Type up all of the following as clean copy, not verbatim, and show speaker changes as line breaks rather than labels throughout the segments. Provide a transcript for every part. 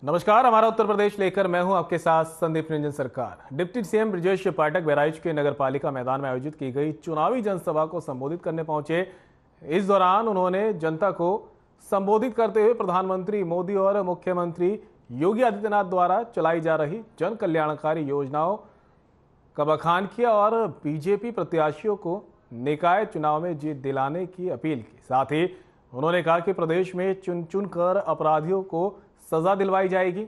नमस्कार, हमारा उत्तर प्रदेश लेकर मैं हूं आपके साथ संदीप रंजन सरकार। डिप्टी सीएम ब्रजेश पाठक बहराइच के नगर पालिका मैदान में आयोजित की गई चुनावी जनसभा को संबोधित करने पहुंचे। इस दौरान उन्होंने जनता को संबोधित करते हुए प्रधानमंत्री मोदी और मुख्यमंत्री योगी आदित्यनाथ द्वारा चलाई जा रही जन कल्याणकारी योजनाओं का बखान किया और बीजेपी प्रत्याशियों को निकाय चुनाव में जीत दिलाने की अपील की। साथ ही उन्होंने कहा कि प्रदेश में चुन चुन कर अपराधियों को सजा दिलवाई जाएगी।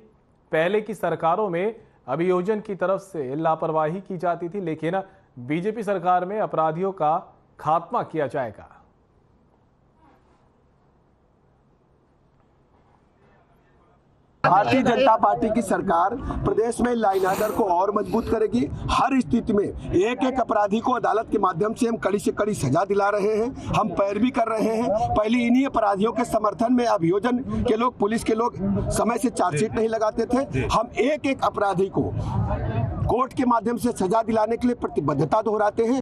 पहले की सरकारों में अभियोजन की तरफ से लापरवाही की जाती थी, लेकिन बीजेपी सरकार में अपराधियों का खात्मा किया जाएगा।
भारतीय जनता पार्टी की सरकार प्रदेश में लॉ एंड ऑर्डर को और मजबूत करेगी। हर स्थिति में एक एक अपराधी को अदालत के माध्यम से हम कड़ी से कड़ी सजा दिला रहे हैं, हम पैरवी कर रहे हैं। पहले इन्हीं अपराधियों के समर्थन में अभियोजन के लोग, पुलिस के लोग समय से चार्जशीट नहीं लगाते थे। हम एक एक अपराधी को कोर्ट के माध्यम से सजा दिलाने के लिए प्रतिबद्धता दोहराते हैं।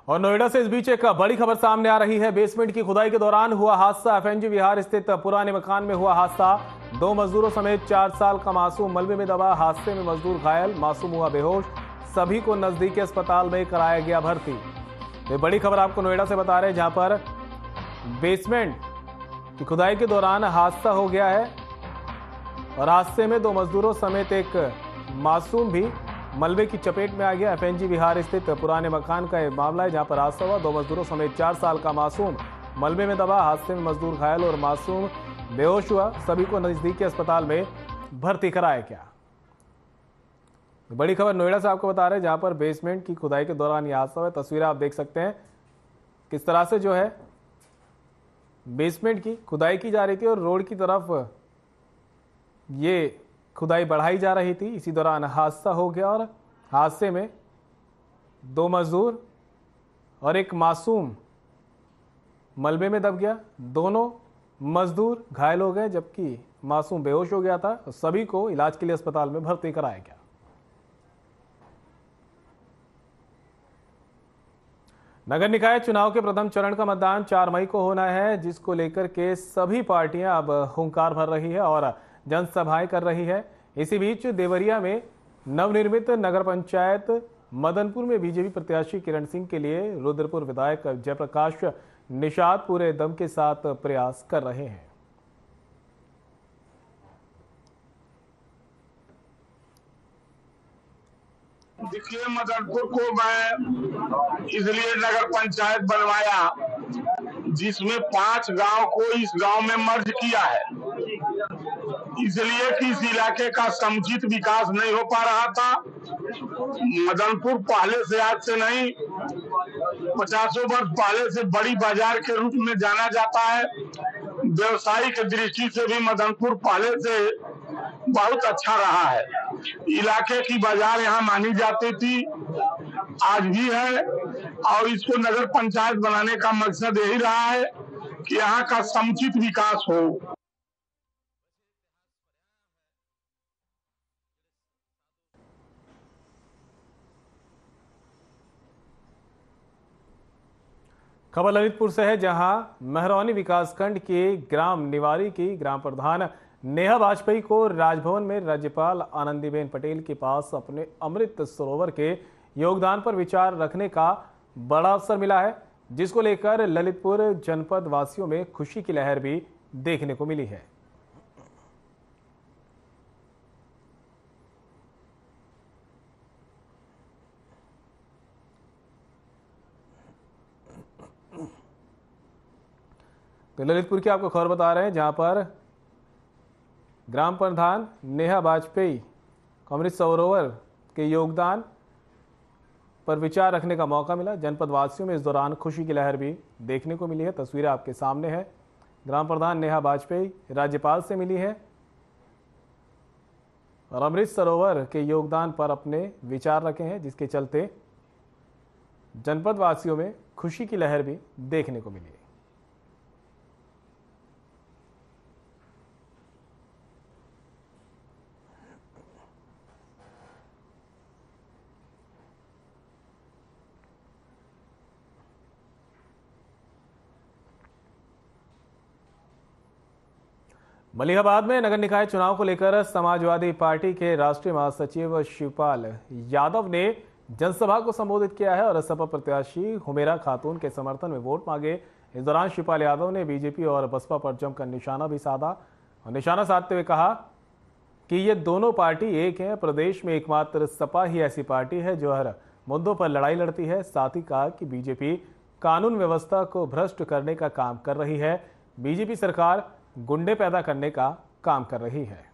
और नोएडा से इस बीच एक बड़ी खबर सामने आ रही है। बेसमेंट की खुदाई के दौरान हुआ हादसा। एफएनजी विहार स्थित पुराने मकान में हुआ हादसा। 2 मजदूरों समेत 4 साल का मासूम मलबे में दबा। हादसे में मजदूर घायल, मासूम हुआ बेहोश। सभी को नजदीकी अस्पताल में कराया गया भर्ती। ये बड़ी खबर आपको नोएडा से बता रहे हैं, जहां पर बेसमेंट की खुदाई के दौरान हादसा हो गया है और हादसे में 2 मजदूरों समेत एक मासूम भी मलबे की चपेट में आ गया। एफएनजी विहार स्थित पुराने मकान का यह मामला है, जहां पर हादसा हुआ। 2 मजदूरों समेत 4 साल का मासूम मलबे में दबा। हादसे में मजदूर घायल और मासूम बेहोश हुआ। सभी को नजदीकी अस्पताल में भर्ती कराया गया। बड़ी खबर नोएडा से आपको बता रहे हैं, जहां पर बेसमेंट की खुदाई के दौरान यह हादसा हुआ। तस्वीरें आप देख सकते हैं किस तरह से जो है बेसमेंट की खुदाई की जा रही थी और रोड की तरफ ये खुदाई बढ़ाई जा रही थी। इसी दौरान हादसा हो गया और हादसे में 2 मजदूर और एक मासूम मलबे में दब गया। दोनों मजदूर घायल हो गए, जबकि मासूम बेहोश हो गया था। सभी को इलाज के लिए अस्पताल में भर्ती कराया गया। नगर निकाय चुनाव के प्रथम चरण का मतदान 4 मई को होना है, जिसको लेकर के सभी पार्टियां अब हुंकार भर रही है और जनसभाएं कर रही है। इसी बीच देवरिया में नवनिर्मित नगर पंचायत मदनपुर में बीजेपी प्रत्याशी किरण सिंह के लिए रुद्रपुर विधायक जयप्रकाश निषाद पूरे दम के साथ प्रयास कर रहे हैं।
देखिए, मदनपुर को मैं इसलिए नगर पंचायत बनवाया जिसमें 5 गांव को इस गांव में मर्ज किया है, इसलिए कि इस इलाके का समुचित विकास नहीं हो पा रहा था। मदनपुर पहले से, आज से नहीं, 50 वर्ष पहले से बड़ी बाजार के रूप में जाना जाता है। व्यवसायिक दृष्टि से भी मदनपुर पहले से बहुत अच्छा रहा है। इलाके की बाजार यहाँ मानी जाती थी, आज भी है, और इसको नगर पंचायत बनाने का मकसद यही रहा है कि यहाँ का समुचित विकास हो।
खबर ललितपुर से है, जहां महरौनी विकासखंड के ग्राम निवारी की ग्राम प्रधान नेहा वाजपेयी को राजभवन में राज्यपाल आनंदीबेन पटेल के पास अपने अमृत सरोवर के योगदान पर विचार रखने का बड़ा अवसर मिला है, जिसको लेकर ललितपुर जनपद वासियों में खुशी की लहर भी देखने को मिली है। तो ललितपुर की आपको खबर बता रहे हैं, जहां पर ग्राम प्रधान नेहा वाजपेयी को अमृत सरोवर के योगदान पर विचार रखने का मौका मिला। जनपद वासियों में इस दौरान खुशी की लहर भी देखने को मिली है। तस्वीरें आपके सामने है। ग्राम प्रधान नेहा वाजपेयी राज्यपाल से मिली है और अमृत सरोवर के योगदान पर अपने विचार रखे हैं, जिसके चलते जनपद वासियों में खुशी की लहर भी देखने को मिली है। मलिहाबाद में नगर निकाय चुनाव को लेकर समाजवादी पार्टी के राष्ट्रीय महासचिव शिवपाल यादव ने जनसभा को संबोधित किया है और सपा प्रत्याशी हुमेरा खातून के समर्थन में वोट मांगे। इस दौरान शिवपाल यादव ने बीजेपी और बसपा पर जमकर निशाना भी साधा और निशाना साधते हुए कहा कि ये दोनों पार्टी एक हैं। प्रदेश में एकमात्र सपा ही ऐसी पार्टी है जो हर मुद्दों पर लड़ाई लड़ती है। साथ ही कहा कि बीजेपी कानून व्यवस्था को भ्रष्ट करने का काम कर रही है। बीजेपी सरकार गुंडे पैदा करने का काम कर रही है।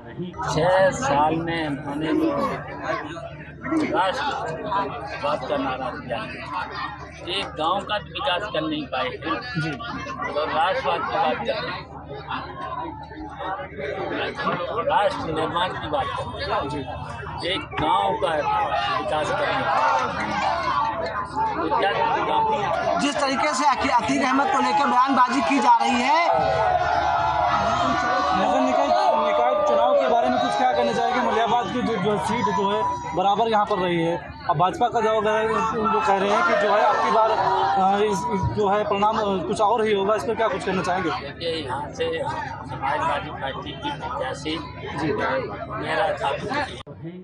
नहीं 6 साल में हमने जो राष्ट्रवाद का नारा दिया, एक गांव का विकास कर नहीं पाए हैं तो राष्ट्रवाद की बात कर रहे हैं, राष्ट्र निर्माण की बात कर रहे हैं, एक गांव का विकास करने।
जिस तरीके से अतीक अहमद को लेकर बयानबाजी की जा रही है,
नगर निकाय चुनाव के बारे में कुछ क्या कहना चाहेंगे? मलिहाबाद की जो सीट जो है बराबर यहाँ पर रही है। अब भाजपा का जो कह रहे हैं कि जो है आपकी बार जो है परिणाम कुछ और ही होगा, इस पर क्या कुछ कहना चाहेंगे?
देखिए, यहाँ से समाजवादी पार्टी की प्रत्याशी मेरा खातून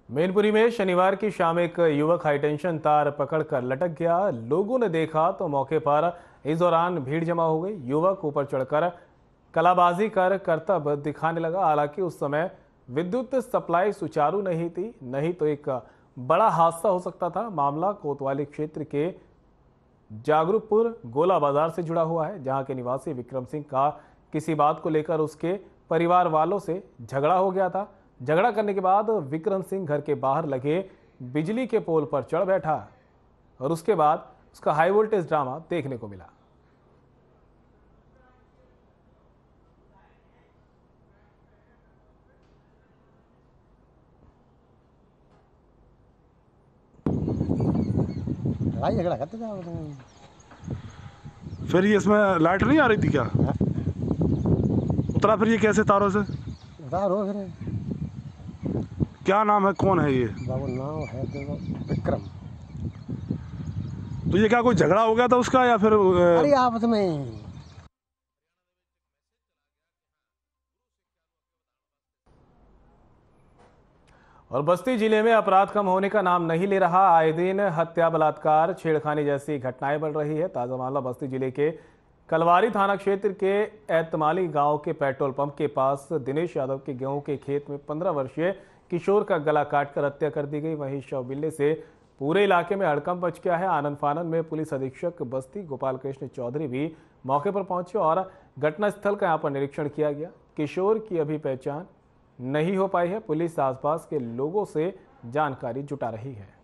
मैनपुरी में शनिवार की शाम एक युवक हाईटेंशन तार पकड़कर लटक गया। लोगों ने देखा तो मौके पर इस दौरान भीड़ जमा हो गई। युवक ऊपर चढ़कर कलाबाजी कर करतब दिखाने लगा। हालांकि उस समय विद्युत सप्लाई सुचारू नहीं थी, नहीं तो एक बड़ा हादसा हो सकता था। मामला कोतवाली क्षेत्र के जागरूकपुर गोला बाजार से जुड़ा हुआ है, जहां के निवासी विक्रम सिंह का किसी बात को लेकर उसके परिवार वालों से झगड़ा हो गया था। झगड़ा करने के बाद विक्रम सिंह घर के बाहर लगे बिजली के पोल पर चढ़ बैठा और उसके बाद उसका हाई वोल्टेज ड्रामा देखने को मिला।
झगड़ा करते थे।
फिर ये इसमें लाइट नहीं आ रही थी क्या? उतरा फिर ये कैसे तारों से
उतार हो? फिर
क्या नाम है, कौन है ये?
बाबू नाम है तो विक्रम।
तो ये क्या कोई झगड़ा हो गया था उसका या फिर?
अरे आपस में
और बस्ती जिले में अपराध कम होने का नाम नहीं ले रहा। आए दिन हत्या, बलात्कार, छेड़खानी जैसी घटनाएं बढ़ रही है। ताजा मामला बस्ती जिले के कलवारी थाना क्षेत्र के एतमाली गांव के पेट्रोल पंप के पास दिनेश यादव के गेहूं के खेत में 15 वर्षीय किशोर का गला काटकर हत्या कर दी गई। वहीं शव मिलने से पूरे इलाके में हड़कंप मच गया है। आनंद फानन में पुलिस अधीक्षक बस्ती गोपाल कृष्ण चौधरी भी मौके पर पहुंचे और घटनास्थल का यहां पर निरीक्षण किया गया। किशोर की अभी पहचान नहीं हो पाई है। पुलिस आसपास के लोगों से जानकारी जुटा रही है।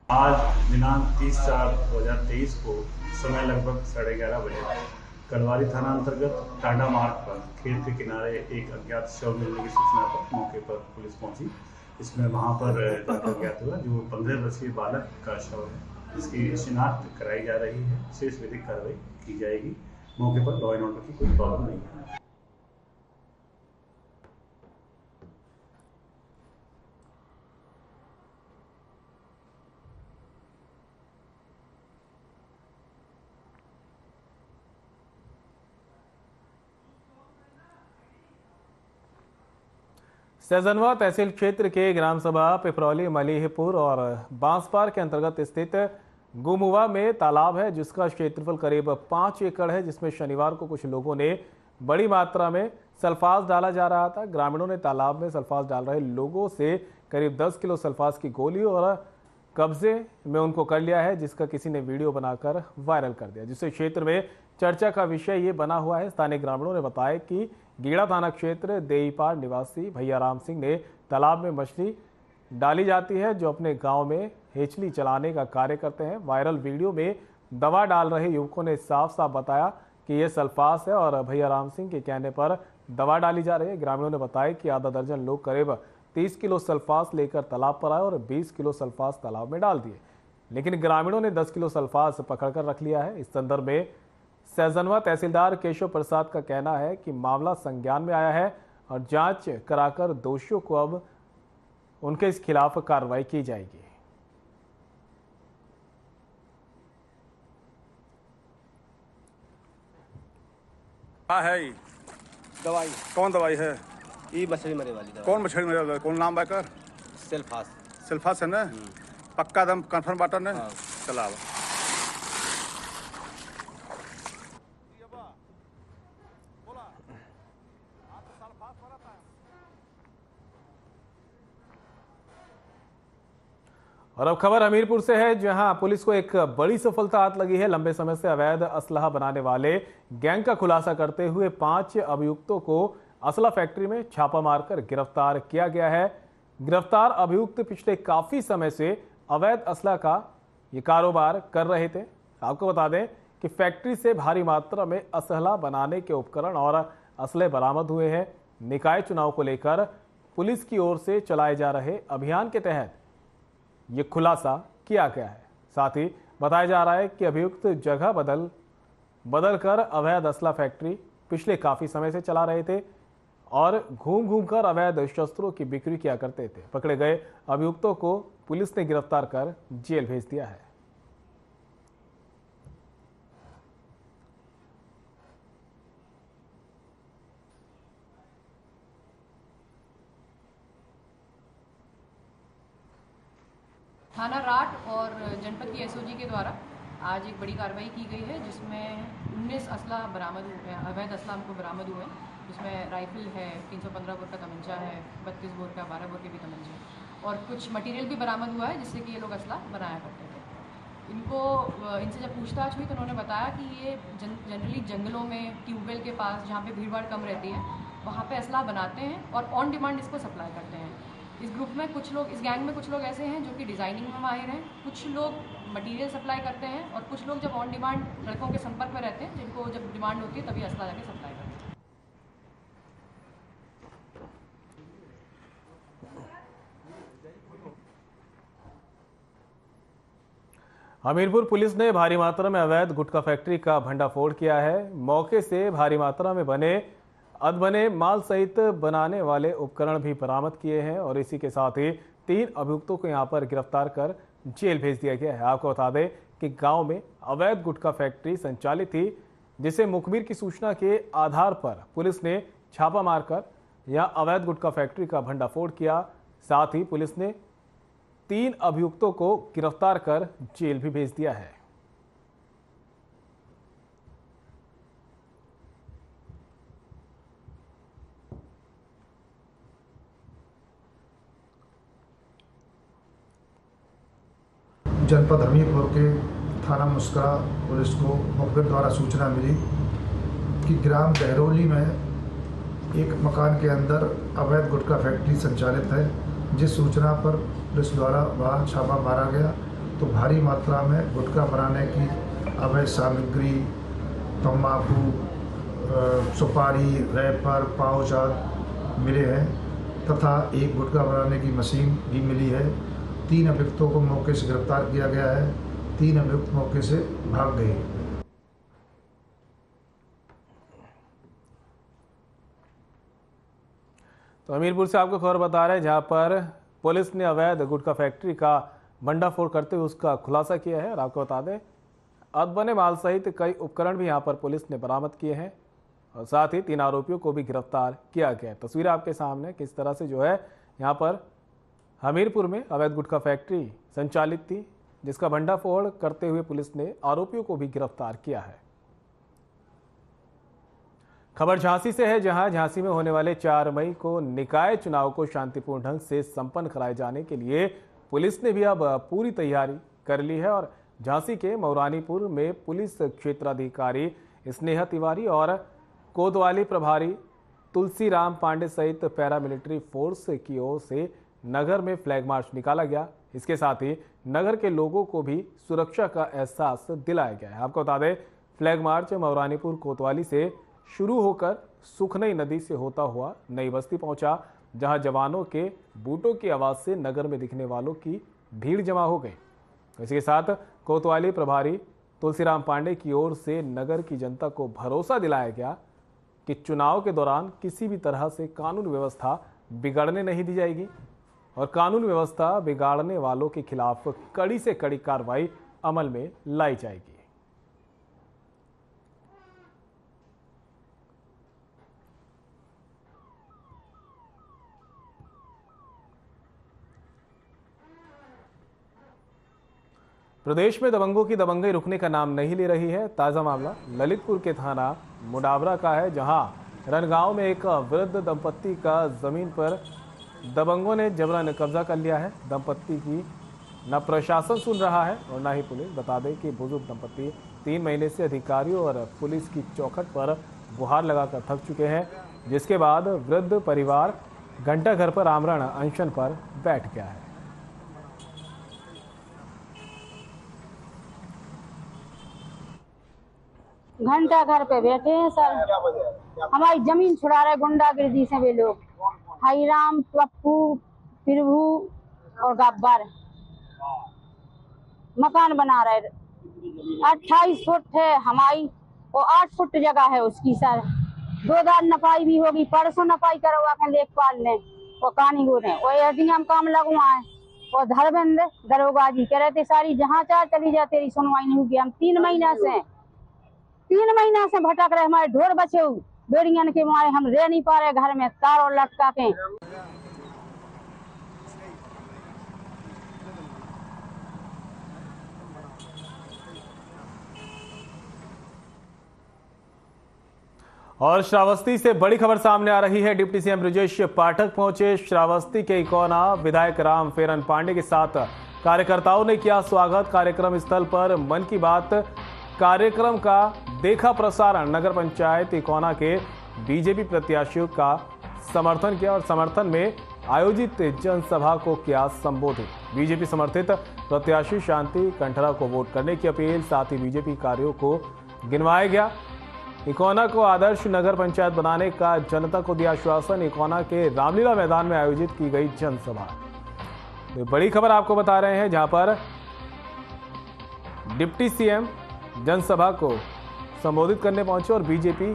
आज दिनांक 30/4/2023 को समय लगभग 11:30 बजे कलवारी थाना अंतर्गत टांडा मार्ग पर खेत के किनारे एक अज्ञात शव मिलने की सूचना पर मौके पर पुलिस पहुंची। इसमें वहां पर जाकर ज्ञात हुआ जो 15 वर्षीय बालक का शव है, जिसकी शिनाख्त कराई जा रही है। शेष विधिक कार्रवाई की जाएगी। मौके पर लॉ एंड ऑर्डर की कोई प्रॉब्लम नहीं है।
सहजनवा तहसील क्षेत्र के ग्राम सभा पिपरौली, मलिहपुर और बांसपार के अंतर्गत स्थित गुमुवा में तालाब है, जिसका क्षेत्रफल करीब 5 एकड़ है, जिसमें शनिवार को कुछ लोगों ने बड़ी मात्रा में सल्फास डाला जा रहा था। ग्रामीणों ने तालाब में सल्फास डाल रहे लोगों से करीब 10 किलो सल्फास की गोली और कब्जे में उनको कर लिया है, जिसका किसी ने वीडियो बनाकर वायरल कर दिया, जिससे क्षेत्र में चर्चा का विषय ये बना हुआ है। स्थानीय ग्रामीणों ने बताया कि गीड़ा थाना क्षेत्र देईपार निवासी भैया राम सिंह ने तालाब में मछली डाली जाती है, जो अपने गांव में हेचली चलाने का कार्य करते हैं। वायरल वीडियो में दवा डाल रहे युवकों ने साफ साफ बताया कि ये सल्फास है और भैया राम सिंह के कहने पर दवा डाली जा रही है। ग्रामीणों ने बताया कि आधा दर्जन लोग करीब 30 किलो सल्फास लेकर तालाब पर आए और 20 किलो सल्फास तालाब में डाल दिए, लेकिन ग्रामीणों ने 10 किलो सल्फास पकड़कर रख लिया है। इस संदर्भ में सहजनवा तहसीलदार केशव प्रसाद का कहना है कि मामला संज्ञान में आया है और जांच कराकर दोषियों को अब उनके इस खिलाफ कार्रवाई की जाएगी।
क्या है ये
दवाई
कौन दवाई है?
ये मछली मरे वाली दवाई।
कौन मछली मरे वाली? कौन नाम बाकर?
सेल्फास।
सेल्फास है ना? पक्का दम कन्फर्म बाटर ने? चला अब।
और अब खबर हमीरपुर से है, जहां पुलिस को एक बड़ी सफलता हाथ लगी है। लंबे समय से अवैध असलहा बनाने वाले गैंग का खुलासा करते हुए 5 अभियुक्तों को असला फैक्ट्री में छापा मारकर गिरफ्तार किया गया है। गिरफ्तार अभियुक्त पिछले काफी समय से अवैध असला का ये कारोबार कर रहे थे। आपको बता दें कि फैक्ट्री से भारी मात्रा में असला बनाने के उपकरण और असले बरामद हुए हैं। निकाय चुनाव को लेकर पुलिस की ओर से चलाए जा रहे अभियान के तहत ये खुलासा किया गया है। साथ ही बताया जा रहा है कि अभियुक्त जगह बदल कर अवैध असला फैक्ट्री पिछले काफी समय से चला रहे थे और घूम कर अवैध शस्त्रों की बिक्री किया करते थे। पकड़े गए अभियुक्तों को पुलिस ने गिरफ्तार कर जेल भेज दिया है।
थाना राट और जनपद की एसओजी के द्वारा आज एक बड़ी कार्रवाई की गई है, जिसमें 19 असला बरामद हुए हैं, अवैध असला हमको बरामद हुए हैं। जिसमें राइफल है, 315 बोर का तमंचा है, 32 बोर का, 12 बोर के भी तमंचे और कुछ मटेरियल भी बरामद हुआ है जिससे कि ये लोग असला बनाया करते थे। इनसे जब पूछताछ हुई तो उन्होंने बताया कि ये जनरली जंगलों में, ट्यूबवेल के पास जहाँ पे भीड़ भाड़ कम रहती है वहाँ पे असला बनाते हैं और ऑन डिमांड इसको सप्लाई करते हैं। इस ग्रुप में कुछ लोग, इस गैंग में कुछ लोग ऐसे हैं जो कि डिज़ाइनिंग में माहिर हैं, कुछ लोग मटेरियल सप्लाई करते हैं और कुछ लोग जब ऑन डिमांड लड़कों के संपर्क में रहते हैं, जिनको जब डिमांड होती है तभी असला जाके सप्लाई करते हैं।
हमीरपुर पुलिस ने भारी मात्रा में अवैध गुटखा फैक्ट्री का भंडाफोड़ किया है। मौके से भारी मात्रा में अधबने माल सहित बनाने वाले उपकरण भी बरामद किए हैं और इसी के साथ ही 3 अभियुक्तों को यहां पर गिरफ्तार कर जेल भेज दिया गया है। आपको बता दें कि गांव में अवैध गुटखा फैक्ट्री संचालित थी, जिसे मुखबिर की सूचना के आधार पर पुलिस ने छापा मारकर यहां अवैध गुटखा फैक्ट्री का भंडाफोड़ किया। साथ ही पुलिस ने 3 अभियुक्तों को गिरफ्तार कर जेल भी भेज दिया है।
जनपद हमीरपुर के थाना मुस्करा पुलिस को मुखबिर द्वारा सूचना मिली कि ग्राम दहरोली में एक मकान के अंदर अवैध गुटखा फैक्ट्री संचालित है। जिस सूचना पर पुलिस द्वारा वहाँ छापा मारा गया तो भारी मात्रा में गुटखा बनाने की अवैध सामग्री, तम्बाकू, सुपारी, रैपर, पाउच आदि मिले हैं तथा एक गुटखा बनाने की मशीन भी मिली है। 3 अभियुक्तों को मौके से गिरफ्तार किया गया है। 3 अभियुक्त मौके से भाग गए।
तो हमीरपुर से आपको खबर बता रहे हैं, जहां पर पुलिस ने अवैध गुटखा फैक्ट्री का भंडाफोड़ करते हुए उसका खुलासा किया है। और आपको बता दें अधबने माल सहित कई उपकरण भी यहां पर पुलिस ने बरामद किए हैं और साथ ही 3 आरोपियों को भी गिरफ्तार किया गया है। तस्वीर आपके सामने किस तरह से जो है यहाँ पर हमीरपुर में अवैध गुटखा फैक्ट्री संचालित थी, जिसका भंडाफोड़ करते हुए पुलिस ने आरोपियों को भी गिरफ्तार किया है। खबर झांसी से है, जहां झांसी में होने वाले 4 मई को निकाय चुनाव को शांतिपूर्ण ढंग से संपन्न कराए जाने के लिए पुलिस ने भी अब पूरी तैयारी कर ली है और झांसी के मौरानीपुर में पुलिस क्षेत्राधिकारी स्नेहा तिवारी और कोतवाली प्रभारी तुलसीराम पांडे सहित पैरामिलिट्री फोर्स की ओर से नगर में फ्लैग मार्च निकाला गया। इसके साथ ही नगर के लोगों को भी सुरक्षा का एहसास दिलाया गया है। आपको बता दें फ्लैग मार्च मौरानीपुर कोतवाली से शुरू होकर सुखनई नदी से होता हुआ नई बस्ती पहुंचा, जहां जवानों के बूटों की आवाज से नगर में दिखने वालों की भीड़ जमा हो गई। इसी के साथ कोतवाली प्रभारी तुलसीराम पांडे की ओर से नगर की जनता को भरोसा दिलाया गया कि चुनाव के दौरान किसी भी तरह से कानून व्यवस्था बिगड़ने नहीं दी जाएगी और कानून व्यवस्था बिगाड़ने वालों के खिलाफ कड़ी से कड़ी कार्रवाई अमल में लाई जाएगी। प्रदेश में दबंगों की दबंगई रुकने का नाम नहीं ले रही है। ताजा मामला ललितपुर के थाना मुडावरा का है, जहां रनगांव में एक वृद्ध दंपत्ति का जमीन पर दबंगों ने जबरन कब्जा कर लिया है। दंपत्ति की न प्रशासन सुन रहा है और न ही पुलिस। बता दें कि बुजुर्ग दंपत्ति 3 महीने से अधिकारियों और पुलिस की चौखट पर गुहार लगाकर थक चुके हैं, जिसके बाद वृद्ध परिवार घंटा घर पर आमरण अनशन पर बैठ गया है।
घंटा घर पे बैठे हैं सर, हमारी जमीन छुड़ा रहे गुंडागिर्दी से वे लोग, हईराम, पप्पू, प्रभु और गब्बर मकान बना रहे। 28 फुट है हमारी और 8 फुट जगह है उसकी सर। 2 दार नपाई भी होगी, परसों नपाई करवा के लेखपाल ने और कानीगो ने और एडीएम काम लगवाए और धर्मेंद्र दरोगा जी कह रहे थे सारी जहाँ चाह चली जा, तेरी सुनवाई नहीं होगी। हम 3 महीना से भटक रहे, हमारे ढोर बचे बेड़ियन के मारे हम रह नहीं पा रहे घर में, तार और लटका के।
और श्रावस्ती से बड़ी खबर सामने आ रही है। डिप्टी सीएम ब्रजेश पाठक पहुंचे श्रावस्ती के इकोना। विधायक राम फेरन पांडे के साथ कार्यकर्ताओं ने किया स्वागत। कार्यक्रम स्थल पर मन की बात कार्यक्रम का देखा प्रसारण। नगर पंचायत इकोना के बीजेपी प्रत्याशियों का समर्थन किया और समर्थन में आयोजित जनसभा को किया संबोधित। बीजेपी समर्थित प्रत्याशी शांति कंठरा को वोट करने की अपील, साथ ही बीजेपी कार्यों को गिनवाया गया। इकोना को आदर्श नगर पंचायत बनाने का जनता को दिया आश्वासन। इकोना के रामलीला मैदान में आयोजित की गई जनसभा। तो बड़ी खबर आपको बता रहे हैं, जहां पर डिप्टी सीएम जनसभा को संबोधित करने पहुंचे और बीजेपी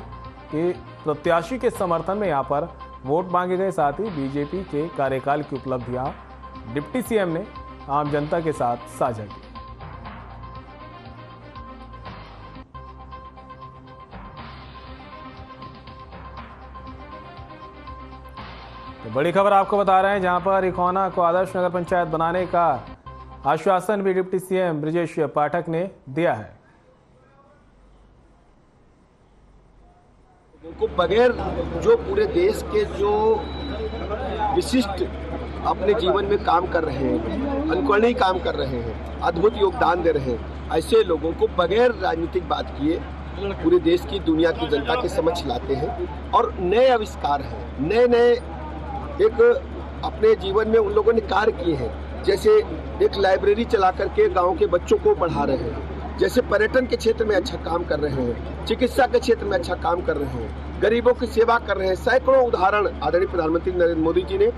के प्रत्याशी के समर्थन में यहां पर वोट मांगे गए। साथ ही बीजेपी के कार्यकाल की उपलब्धियां डिप्टी सीएम ने आम जनता के साथ साझा की। तो बड़ी खबर आपको बता रहे हैं, जहां पर इकोना को आदर्श नगर पंचायत बनाने का आश्वासन भी डिप्टी सीएम ब्रजेश पाठक ने दिया है।
को बगैर जो पूरे देश के जो विशिष्ट अपने जीवन में काम कर रहे हैं, अनुकरणीय काम कर रहे हैं, अद्भुत योगदान दे रहे हैं, ऐसे लोगों को बगैर राजनीतिक बात किए पूरे देश की दुनिया की जनता के समक्ष लाते हैं और नए आविष्कार हैं, नए एक अपने जीवन में उन लोगों ने कार्य किए हैं। जैसे एक लाइब्रेरी चला करके गाँव के बच्चों को पढ़ा रहे हैं, जैसे पर्यटन के क्षेत्र में अच्छा काम कर रहे हैं, चिकित्सा के क्षेत्र में अच्छा काम कर रहे हैं, गरीबों की सेवा कर रहे हैं। सैकड़ों उदाहरण आदरणीय प्रधानमंत्री नरेंद्र मोदी जी ने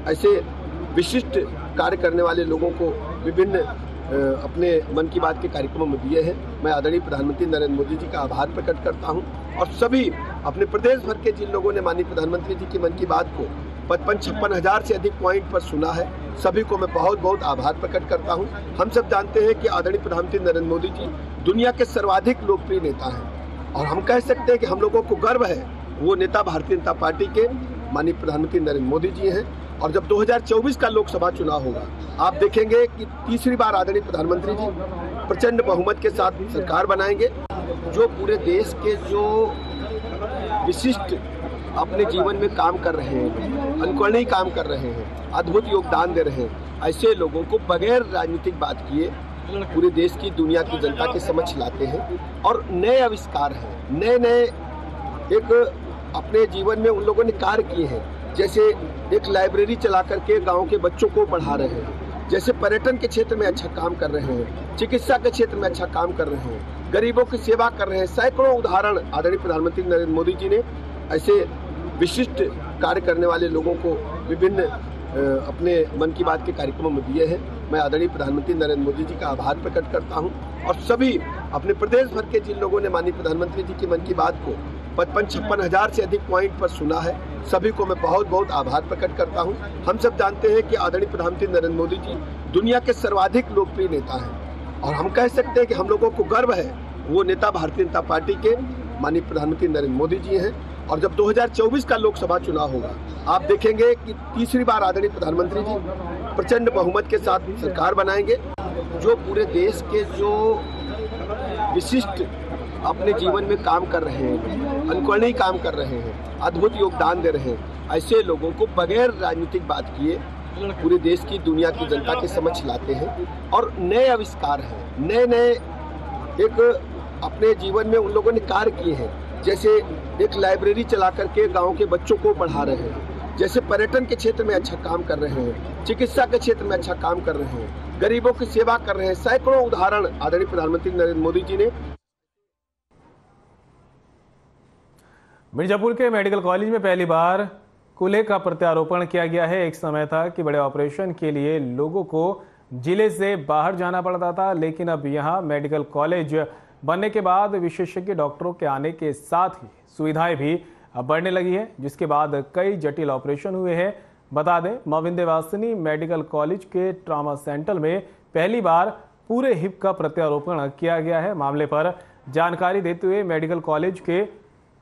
ऐसे विशिष्ट कार्य करने वाले लोगों को विभिन्न अपने मन की बात के कार्यक्रमों में दिए हैं। मैं आदरणीय प्रधानमंत्री नरेंद्र मोदी जी का आभार प्रकट करता हूं और सभी अपने प्रदेश भर के जिन लोगों ने माननीय प्रधानमंत्री जी की मन की बात को 55-56 हजार से अधिक पॉइंट पर सुना है, सभी को मैं बहुत बहुत आभार प्रकट करता हूं। हम सब जानते हैं कि आदरणीय प्रधानमंत्री नरेंद्र मोदी जी दुनिया के सर्वाधिक लोकप्रिय नेता हैं और हम कह सकते हैं कि हम लोगों को गर्व है वो नेता भारतीय जनता पार्टी के माननीय प्रधानमंत्री नरेंद्र मोदी जी हैं। और जब 2024 का लोकसभा चुनाव होगा, आप देखेंगे कि तीसरी बार आदरणीय प्रधानमंत्री जी प्रचंड बहुमत के साथ सरकार बनाएंगे। जो पूरे देश के जो विशिष्ट अपने जीवन में काम कर रहे हैं, अनुकरणीय काम कर रहे हैं, अद्भुत योगदान दे रहे हैं, ऐसे लोगों को बगैर राजनीतिक बात किए पूरे देश की दुनिया की जनता के समक्ष लाते हैं और नए आविष्कार हैं, नए एक अपने जीवन में उन लोगों ने कार्य किए हैं। जैसे एक लाइब्रेरी चला करके गाँव के बच्चों को पढ़ा रहे हैं, जैसे पर्यटन के क्षेत्र में अच्छा काम कर रहे हैं, चिकित्सा के क्षेत्र में अच्छा काम कर रहे हैं, गरीबों की सेवा कर रहे हैं। सैकड़ों उदाहरण आदरणीय प्रधानमंत्री नरेंद्र मोदी जी ने ऐसे विशिष्ट कार्य करने वाले लोगों को विभिन्न अपने मन की बात के कार्यक्रमों में दिए हैं। मैं आदरणीय प्रधानमंत्री नरेंद्र मोदी जी का आभार प्रकट करता हूं और सभी अपने प्रदेश भर के जिन लोगों ने माननीय प्रधानमंत्री जी की मन की बात को 55-56 हजार से अधिक पॉइंट पर सुना है, सभी को मैं बहुत बहुत आभार प्रकट करता हूं। हम सब जानते हैं कि आदरणीय प्रधानमंत्री नरेंद्र मोदी जी दुनिया के सर्वाधिक लोकप्रिय नेता हैं और हम कह सकते हैं कि हम लोगों को गर्व है वो नेता भारतीय जनता पार्टी के माननीय प्रधानमंत्री नरेंद्र मोदी जी हैं। और जब 2024 का लोकसभा चुनाव होगा, आप देखेंगे कि तीसरी बार आदरणीय प्रधानमंत्री जी प्रचंड बहुमत के साथ सरकार बनाएंगे। जो पूरे देश के जो विशिष्ट अपने जीवन में काम कर रहे हैं, अनुकरणीय काम कर रहे हैं, अद्भुत योगदान दे रहे हैं, ऐसे लोगों को बगैर राजनीतिक बात किए पूरे देश की दुनिया की जनता के समक्ष लाते हैं और नए आविष्कार हैं, नए एक अपने जीवन में उन लोगों ने कार्य किए हैं। जैसे एक लाइब्रेरी चला करके गांव के बच्चों को पढ़ा रहे हैं, जैसे पर्यटन के क्षेत्र में अच्छा काम कर रहे हैं, चिकित्सा के क्षेत्र में अच्छा काम कर रहे हैं, गरीबों की सेवा कर रहे हैं। सैकड़ों उदाहरण आदरणीय प्रधानमंत्री नरेंद्र मोदी जी ने।
मिर्जापुर के मेडिकल कॉलेज में पहली बार कूल्हे का प्रत्यारोपण किया गया है। एक समय था कि बड़े ऑपरेशन के लिए लोगों को जिले से बाहर जाना पड़ता था, लेकिन अब यहाँ मेडिकल कॉलेज बनने के बाद विशेषज्ञ डॉक्टरों के आने के साथ ही सुविधाएं भी अब बढ़ने लगी है, जिसके बाद कई जटिल ऑपरेशन हुए हैं। बता दें, मां विंध्यवासिनी मेडिकल कॉलेज के ट्रॉमा सेंटर में पहली बार पूरे हिप का प्रत्यारोपण किया गया है। मामले पर जानकारी देते हुए मेडिकल कॉलेज के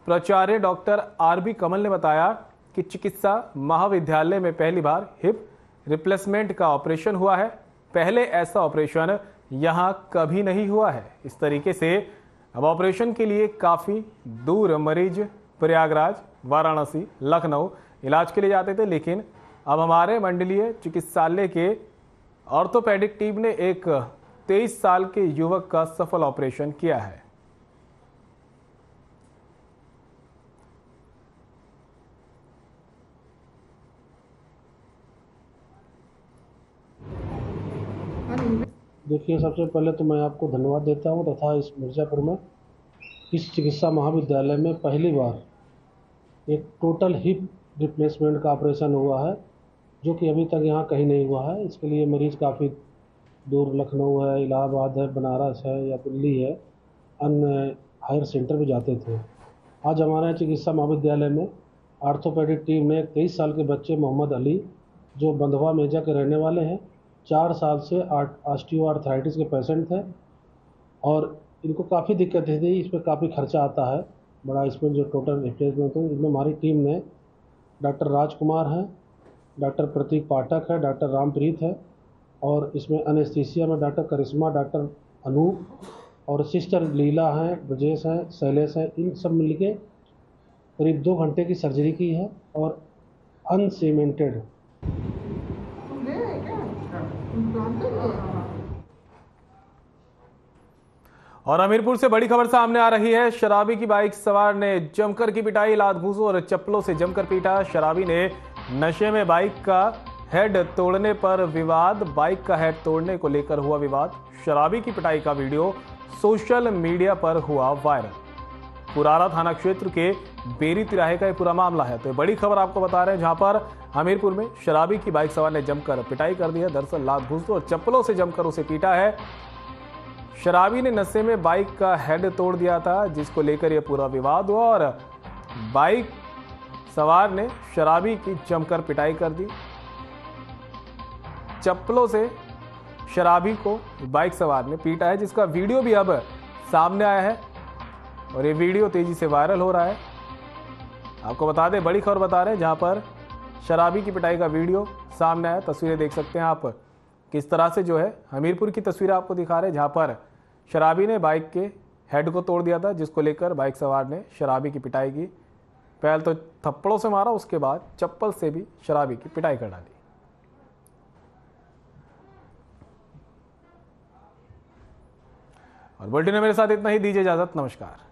प्राचार्य डॉक्टर आरबी कमल ने बताया कि चिकित्सा महाविद्यालय में पहली बार हिप रिप्लेसमेंट का ऑपरेशन हुआ है। पहले ऐसा ऑपरेशन यहां कभी नहीं हुआ है। इस तरीके से अब ऑपरेशन के लिए काफ़ी दूर मरीज प्रयागराज, वाराणसी, लखनऊ इलाज के लिए जाते थे, लेकिन अब हमारे मंडलीय चिकित्सालय के ऑर्थोपेडिक टीम ने एक 23 साल के युवक का सफल ऑपरेशन किया है।
देखिए, सबसे पहले तो मैं आपको धन्यवाद देता हूं तथा इस मिर्ज़ापुर में इस चिकित्सा महाविद्यालय में पहली बार एक टोटल हिप रिप्लेसमेंट का ऑपरेशन हुआ है, जो कि अभी तक यहाँ कहीं नहीं हुआ है। इसके लिए मरीज़ काफ़ी दूर लखनऊ है, इलाहाबाद है, बनारस है या दिल्ली है, अन्य हायर सेंटर भी जाते थे। आज हमारे चिकित्सा महाविद्यालय में ऑर्थोपेडिक टीम ने 23 साल के बच्चे मोहम्मद अली, जो बंधवा मेजा के रहने वाले हैं, 4 साल से ऑस्टियोआर्थराइटिस के पेशेंट थे और इनको काफ़ी दिक्कतें थी। इसमें काफ़ी खर्चा आता है बड़ा। इसमें जो टोटल रिप्लेसमेंट है, इसमें हमारी टीम ने डॉक्टर राजकुमार हैं, डॉक्टर प्रतीक पाठक है, डॉक्टर रामप्रीत है और इसमें एनेस्थीसिया में डॉक्टर करिश्मा, डॉक्टर अनूप और सिस्टर लीला हैं, ब्रजेश हैं, शैलेश हैं। इन सब मिलके करीब 2 घंटे की सर्जरी की है और अनसीमेंटेड।
और हमीरपुर से बड़ी खबर सामने आ रही है। शराबी की बाइक सवार ने जमकर की पिटाई, लात घूंसों और चप्पलों से जमकर पीटा। शराबी ने नशे में बाइक का हेड तोड़ने पर विवाद। बाइक का हेड तोड़ने को लेकर हुआ विवाद। शराबी की पिटाई का वीडियो सोशल मीडिया पर हुआ वायरल। पुरारा थाना क्षेत्र के बेरी तिराहे का ये पूरा मामला है। तो बड़ी खबर आपको बता रहे हैं, जहां पर हमीरपुर में शराबी की बाइक सवार ने जमकर पिटाई कर दी है। दरअसल लात घूंसों और चप्पलों से जमकर उसे पीटा है। शराबी ने नशे में बाइक का हेड तोड़ दिया था, जिसको लेकर यह पूरा विवाद हुआ और बाइक सवार ने शराबी की जमकर पिटाई कर दी। चप्पलों से शराबी को बाइक सवार ने पीटा है, जिसका वीडियो भी अब सामने आया है और ये वीडियो तेजी से वायरल हो रहा है। आपको बता दें, बड़ी खबर बता रहे हैं, जहां पर शराबी की पिटाई का वीडियो सामने आया। तस्वीरें देख सकते हैं आप किस तरह से जो है हमीरपुर की तस्वीर आपको दिखा रहे हैं, जहां पर शराबी ने बाइक के हेड को तोड़ दिया था, जिसको लेकर बाइक सवार ने शराबी की पिटाई की। पहले तो थप्पड़ों से मारा, उसके बाद चप्पल से भी शराबी की पिटाई कर डाली। और बुलेटिन में मेरे साथ इतना ही। दीजिए इजाजत, नमस्कार।